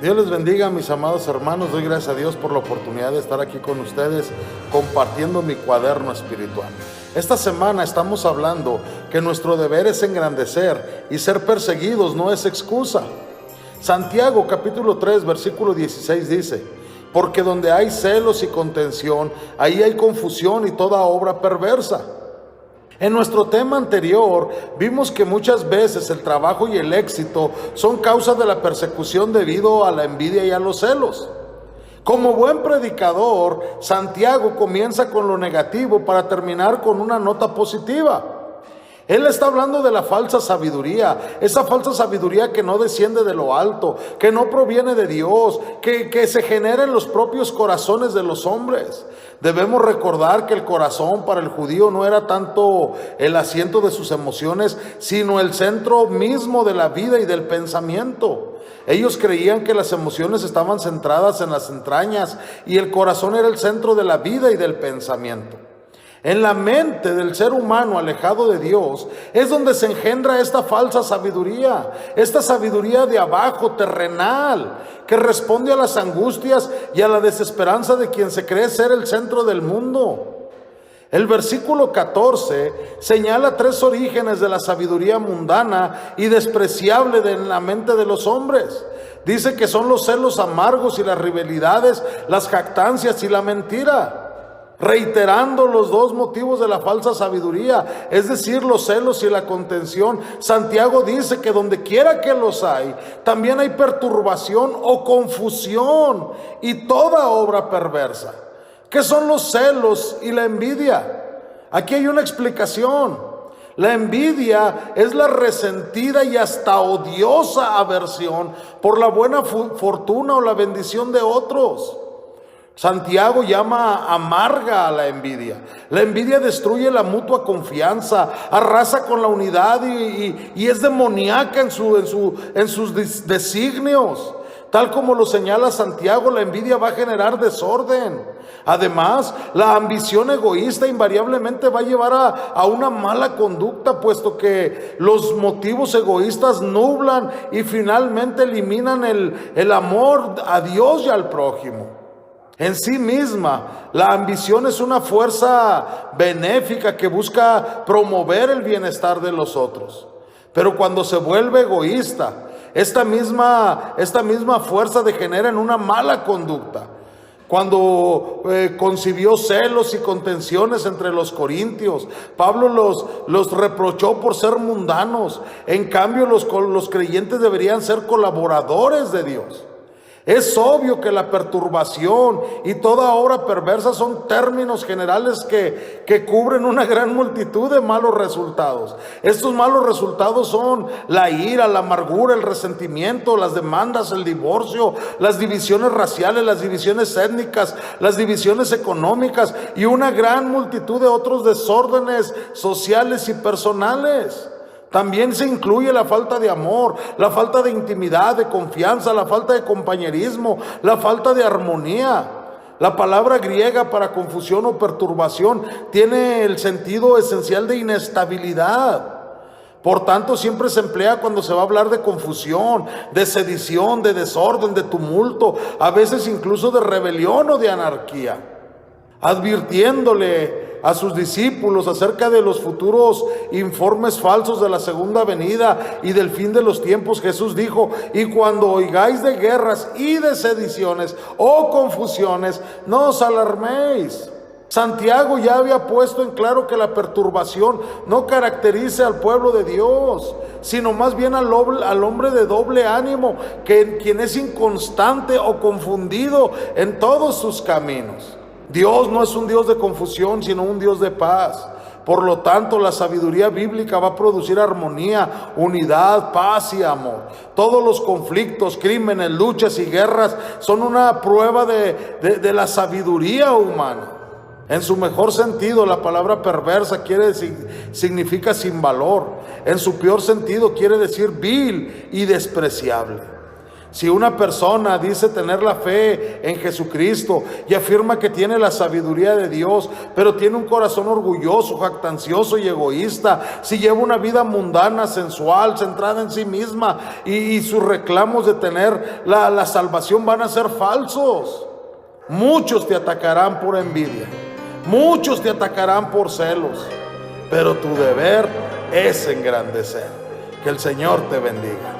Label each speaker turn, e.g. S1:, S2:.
S1: Dios les bendiga, mis amados hermanos. Doy gracias a Dios por la oportunidad de estar aquí con ustedes compartiendo mi cuaderno espiritual. Esta semana estamos hablando que nuestro deber es engrandecer y ser perseguidos no es excusa. Santiago capítulo 3 versículo 16 dice: porque donde hay celos y contención, ahí hay confusión y toda obra perversa. En nuestro tema anterior vimos que muchas veces el trabajo y el éxito son causa de la persecución debido a la envidia y a los celos. Como buen predicador, Santiago comienza con lo negativo para terminar con una nota positiva. Él está hablando de la falsa sabiduría, esa falsa sabiduría que no desciende de lo alto, que no proviene de Dios, que se genera en los propios corazones de los hombres. Debemos recordar que el corazón para el judío no era tanto el asiento de sus emociones, sino el centro mismo de la vida y del pensamiento. Ellos creían que las emociones estaban centradas en las entrañas y el corazón era el centro de la vida y del pensamiento. En la mente del ser humano alejado de Dios es donde se engendra esta falsa sabiduría, esta sabiduría de abajo, terrenal, que responde a las angustias y a la desesperanza de quien se cree ser el centro del mundo. El versículo 14 señala tres orígenes de la sabiduría mundana y despreciable en la mente de los hombres. Dice que son los celos amargos y las rivalidades, las jactancias y la mentira. Reiterando los dos motivos de la falsa sabiduría, es decir, los celos y la contención, Santiago dice que donde quiera que los hay, también hay perturbación o confusión y toda obra perversa. ¿Qué son los celos y la envidia? Aquí hay una explicación. La envidia es la resentida y hasta odiosa aversión por la buena fortuna o la bendición de otros. Santiago llama amarga a la envidia. La envidia destruye la mutua confianza, arrasa con la unidad y es demoníaca en sus designios. Tal como lo señala Santiago, la envidia va a generar desorden. Además, la ambición egoísta invariablemente va a llevar a una mala conducta, puesto que los motivos egoístas nublan y finalmente eliminan el amor a Dios y al prójimo. En sí misma, la ambición es una fuerza benéfica que busca promover el bienestar de los otros. Pero cuando se vuelve egoísta, esta misma fuerza degenera en una mala conducta. Cuando concibió celos y contenciones entre los corintios, Pablo los reprochó por ser mundanos. En cambio, los creyentes deberían ser colaboradores de Dios. Es obvio que la perturbación y toda obra perversa son términos generales que cubren una gran multitud de malos resultados. Estos malos resultados son la ira, la amargura, el resentimiento, las demandas, el divorcio, las divisiones raciales, las divisiones étnicas, las divisiones económicas y una gran multitud de otros desórdenes sociales y personales. También se incluye la falta de amor, la falta de intimidad, de confianza, la falta de compañerismo, la falta de armonía. La palabra griega para confusión o perturbación tiene el sentido esencial de inestabilidad. Por tanto, siempre se emplea cuando se va a hablar de confusión, de sedición, de desorden, de tumulto, a veces incluso de rebelión o de anarquía. Advirtiéndole a sus discípulos acerca de los futuros informes falsos de la segunda venida y del fin de los tiempos, Jesús dijo: y cuando oigáis de guerras y de sediciones o confusiones, no os alarméis. Santiago ya había puesto en claro que la perturbación no caracteriza al pueblo de Dios, sino más bien al hombre de doble ánimo, quien es inconstante o confundido en todos sus caminos. Dios no es un Dios de confusión, sino un Dios de paz. Por lo tanto, la sabiduría bíblica va a producir armonía, unidad, paz y amor. Todos los conflictos, crímenes, luchas y guerras son una prueba de la sabiduría humana. En su mejor sentido, la palabra perversa significa sin valor. En su peor sentido, quiere decir vil y despreciable. Si una persona dice tener la fe en Jesucristo y afirma que tiene la sabiduría de Dios, pero tiene un corazón orgulloso, jactancioso y egoísta, si lleva una vida mundana, sensual, centrada en sí misma, y sus reclamos de tener la salvación van a ser falsos. Muchos te atacarán por envidia, muchos te atacarán por celos, pero tu deber es engrandecer. Que el Señor te bendiga.